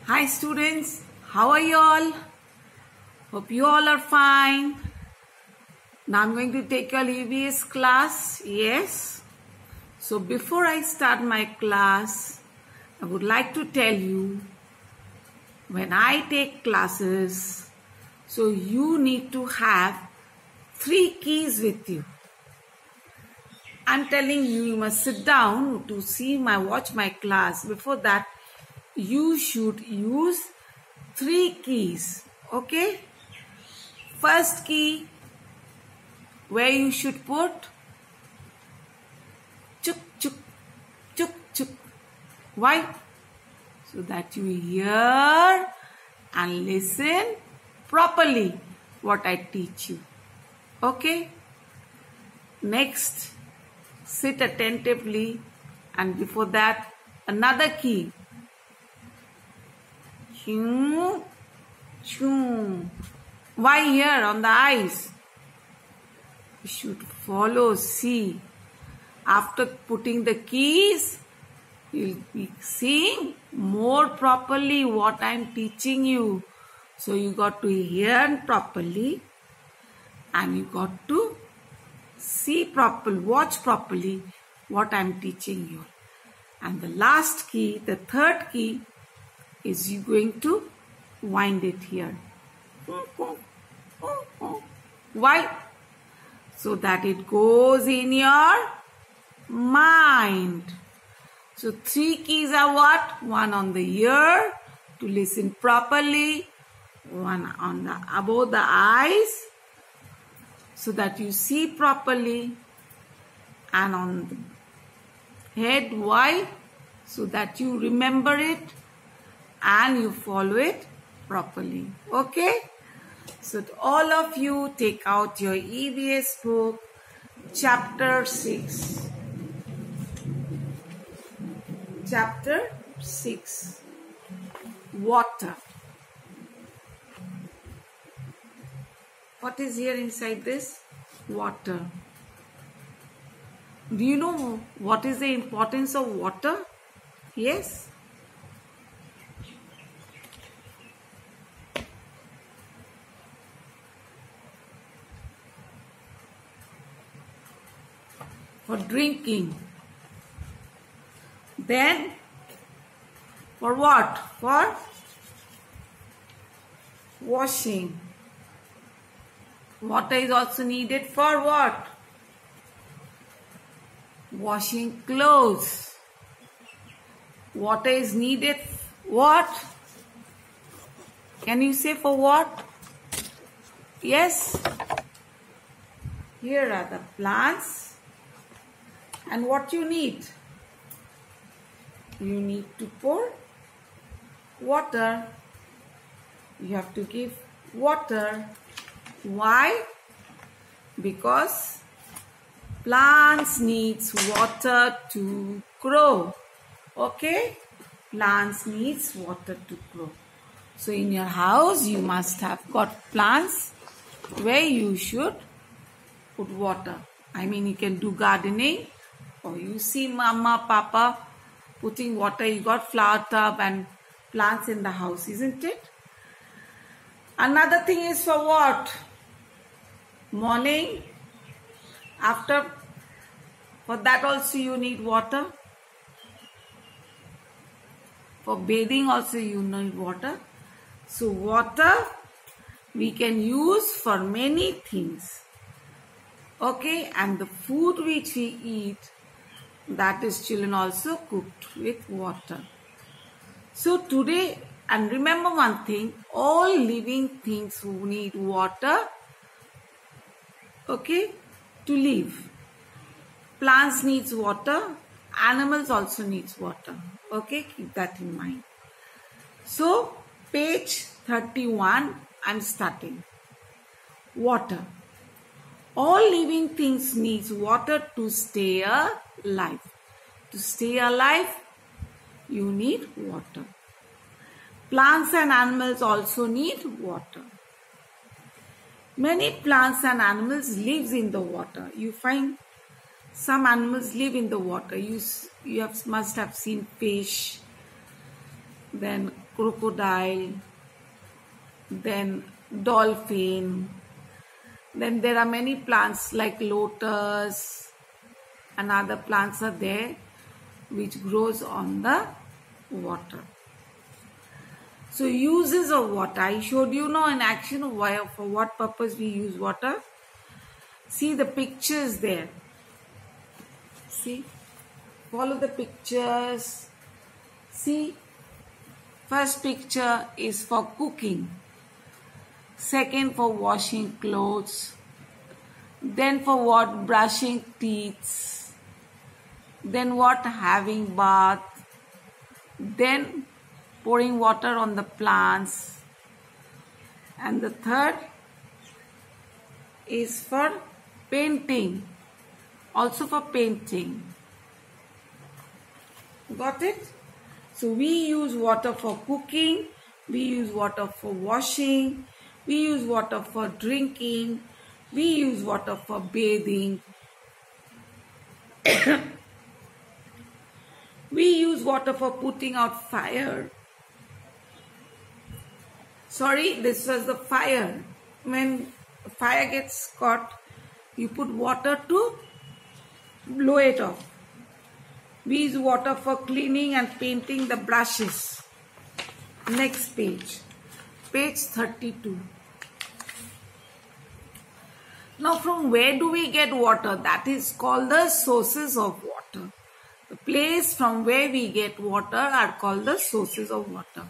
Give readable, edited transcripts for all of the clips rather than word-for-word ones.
Hi students, how are you all? Hope you all are fine. Now I'm going to take your EVS class. Yes. So before I start my class, I would like to tell you, when I take classes, so you need to have 3 keys with you. I'm telling you, you must sit down to watch my class. Before that, you should use 3 keys. Okay? First key, where you should put chuk chuk chuk chuk. Why? So that you hear and listen properly what I teach you. Okay? Next, sit attentively, and before that, another key. Choo, choo. Why here on the eyes? You should follow, see. After putting the keys, you'll be seeing more properly what I'm teaching you. So you got to hear properly and you got to see properly, watch properly what I'm teaching you. And the last key, the third key, is you going to wind it here. Why? So that it goes in your mind. So 3 keys are what? One on the ear to listen properly, one on the above the eyes so that you see properly, and on the head. Why? So that you remember it and you follow it properly. Okay? So all of you take out your EVS book, chapter 6. Chapter 6. Water. What is here inside this? Water. Do you know what is the importance of water? Yes? For drinking. Then, for what? For washing. Water is also needed for what? Washing clothes. Water is needed what? Can you say for what? Yes? Here are the plants. And what you need? You need to pour water. You have to give water. Why? Because plants needs water to grow. Okay? Plants needs water to grow. So in your house you must have got plants where you should put water. I mean, you can do gardening, or you see mama, papa putting water. You got flower tub and plants in the house, isn't it? Another thing is for what? Morning, after, for that also you need water. For bathing also you need water. So water we can use for many things. Okay, and the food which we eat, that is children also cooked with water. So today, and remember one thing, all living things who need water, okay, to live. Plants needs water, animals also needs water. Okay, keep that in mind. So, page 31, I'm starting. Water. All living things needs water to stay alive. To stay alive, you need water. Plants and animals also need water. Many plants and animals lives in the water. You find some animals live in the water. You must have seen fish, then crocodile, then dolphin. Then there are many plants like lotus and other plants are there which grows on the water. So uses of water. I showed you now in action for what purpose we use water. See the pictures there. See, follow the pictures. See, first picture is for cooking. Second for washing clothes. Then for what? Brushing teeth. Then what? Having bath. Then pouring water on the plants. And the third is for painting. Also for painting. Got it? So we use water for cooking. We use water for washing. We use water for drinking. We use water for bathing. We use water for putting out fire. Sorry, this was the fire. When fire gets caught, you put water to blow it off. We use water for cleaning and painting the brushes. Next page. Page 32. Now from where do we get water? That is called the sources of water. The place from where we get water are called the sources of water.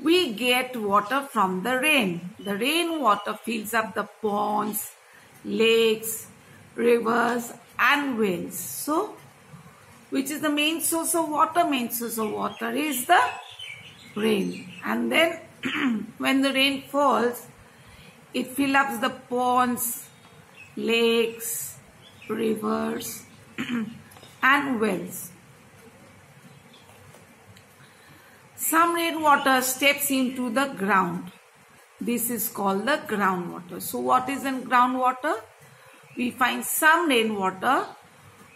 We get water from the rain. The rainwater fills up the ponds, lakes, rivers and wells. So, which is the main source of water? Main source of water is the rain. And then when the rain falls, it fills up the ponds, lakes, rivers and wells. Some rainwater steps into the ground. This is called the groundwater. So what is in groundwater? We find some rainwater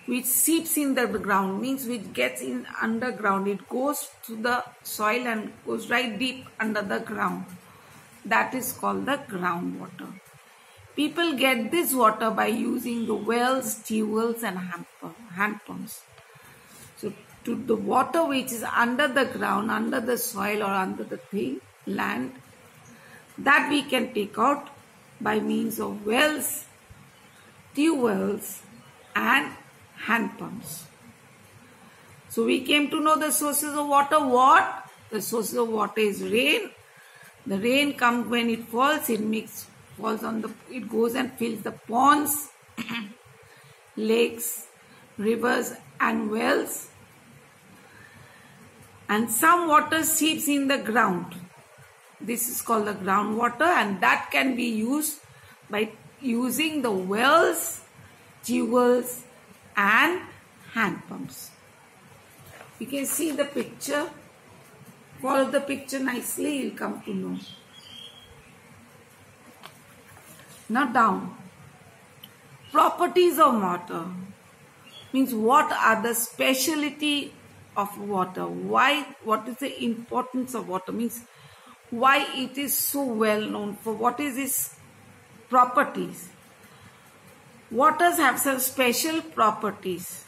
which seeps in the ground, means which gets in underground. It goes to the soil and goes right deep under the ground. That is called the groundwater. People get this water by using the wells, tubewells and hand pumps. So to the water which is under the ground, under the soil or under the land, that we can take out by means of wells, tubewells and hand pumps. So we came to know the sources of water. What? The sources of water is rain. The rain comes when it falls, it goes and fills the ponds, lakes, rivers and wells. And some water seeps in the ground. This is called the groundwater, and that can be used by using the wells, tubewells and hand pumps. You can see the picture. Follow the picture nicely, you'll come to know. Now down. Properties of water. Means what are the speciality of water? Why? What is the importance of water? Means why it is so well known for. What is its properties? Waters have some special properties.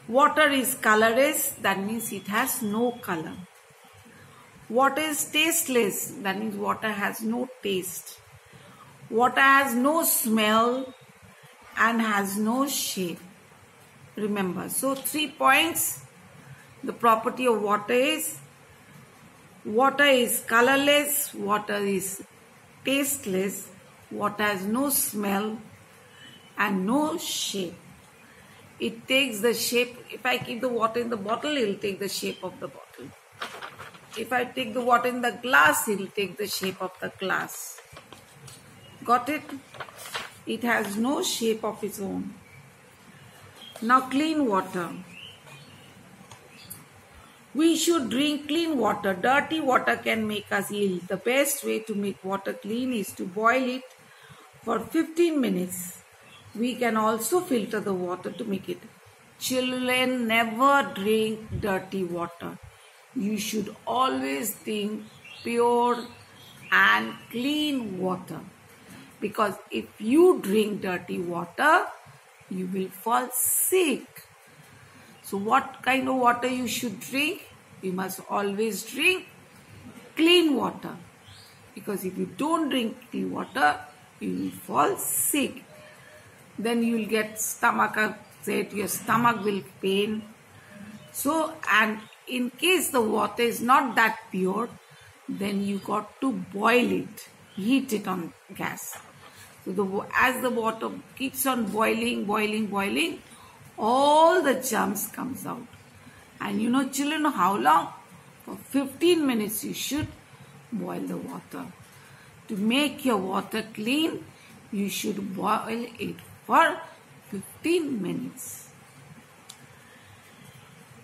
Water is colorless, that means it has no color. Water is tasteless, that means water has no taste. Water has no smell and has no shape. Remember, so 3 points. The property of water is colorless, water is tasteless, water has no smell and no shape. It takes the shape. If I keep the water in the bottle, it will take the shape of the bottle. If I take the water in the glass, it will take the shape of the glass. Got it? It has no shape of its own. Now clean water. We should drink clean water. Dirty water can make us ill. The best way to make water clean is to boil it for 15 minutes. We can also filter the water to make it. Children, never drink dirty water. you should always drink pure and clean water. Because if you drink dirty water, you will fall sick. So what kind of water you should drink? You must always drink clean water. Because if you don't drink clean water, you will fall sick. Then you will get stomach upset, your stomach will pain. So, and in case the water is not that pure, then you got to boil it, heat it on gas. So as the water keeps on boiling, all the germs comes out. And you know, children, how long? For 15 minutes you should boil the water. To make your water clean, you should boil it for 15 minutes.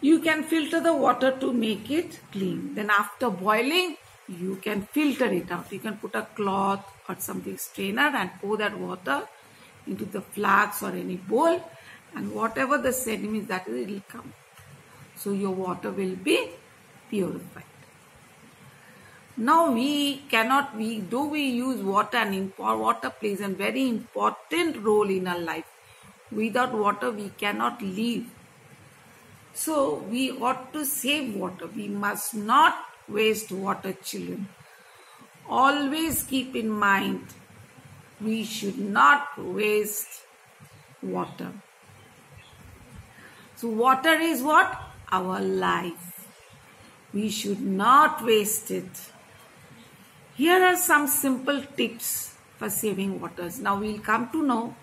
You can filter the water to make it clean. Then after boiling, you can filter it out. You can put a cloth or something strainer and pour that water into the flask or any bowl, and whatever the sediment that is, it will come. So your water will be purified. Now we use water, and water plays a very important role in our life. Without water we cannot live. So we ought to save water. We must not waste water, children. Always keep in mind, we should not waste water. So water is what? Our life. We should not waste it. Here are some simple tips for saving water. Now we will come to know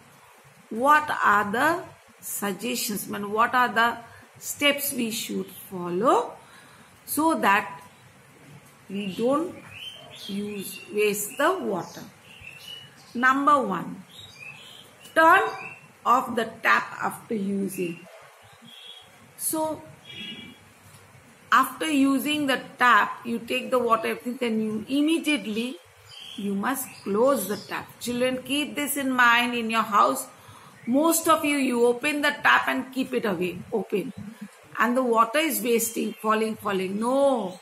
what are the suggestions, what are the steps we should follow so that we don't waste the water. Number 1, turn off the tap after using. So after using the tap, you take the water, everything, then you must close the tap. Children, keep this in mind in your house. Most of you open the tap and keep it away, open. And the water is wasting, falling. No.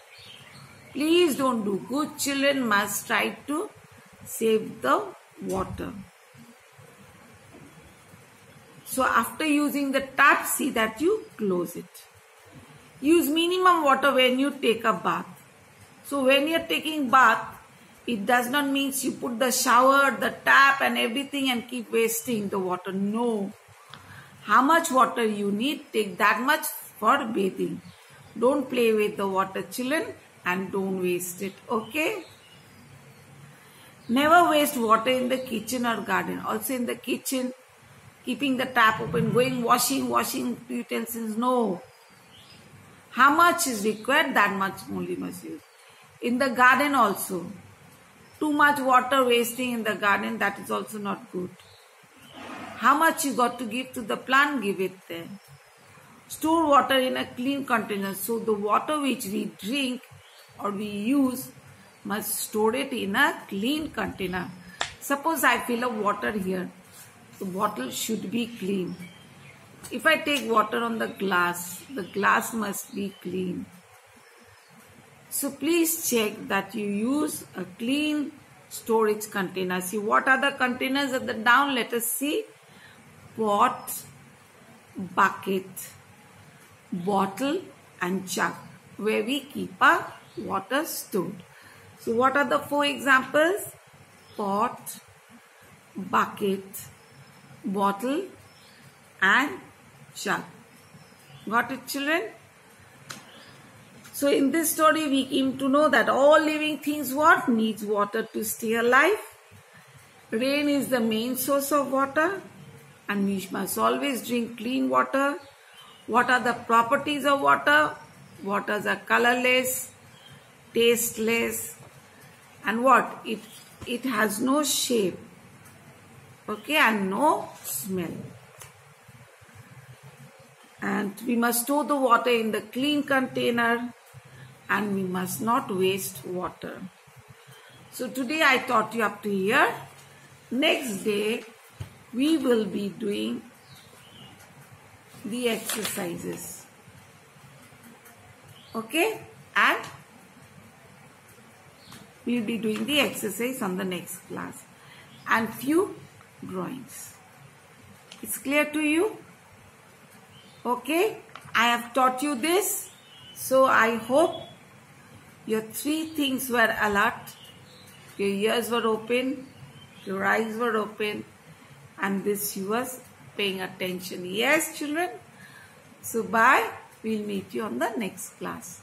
Please don't do. Good children must try to save the water. So after using the tap, see that you close it. Use minimum water when you take a bath. So when you are taking bath, it does not mean you put the shower, the tap and everything and keep wasting the water. No. How much water you need, take that much for bathing. Don't play with the water, children, and don't waste it. Okay? Never waste water in the kitchen or garden. Also in the kitchen, keeping the tap open, going washing utensils. No. How much is required, that much only must use. In the garden also, too much water wasting in the garden, that is also not good. How much you got to give to the plant, give it there. Store water in a clean container. So the water which we drink or we use, must store it in a clean container. Suppose I fill up water here. The bottle should be clean. If I take water on the glass must be clean. So please check that you use a clean storage container. See what are the containers at the down? Let us see. Pot, bucket, bottle and jug, where we keep our water stored. So what are the 4 examples? Pot, bucket, bottle and jug. Got it, children? So in this story we came to know that all living things what? Needs water to stay alive. Rain is the main source of water and we must always drink clean water. What are the properties of water? Waters are colorless, tasteless, and what? It has no shape, okay, and no smell. And we must store the water in the clean container and we must not waste water. So today I taught you up to here. Next day we will be doing the exercises. Okay? and we'll be doing the exercise on the next class and few drawings. It's clear to you? Okay, I have taught you this. So I hope your three things were alert, your ears were open, your eyes were open, and this you was paying attention. Yes, children? So bye. We'll meet you on the next class.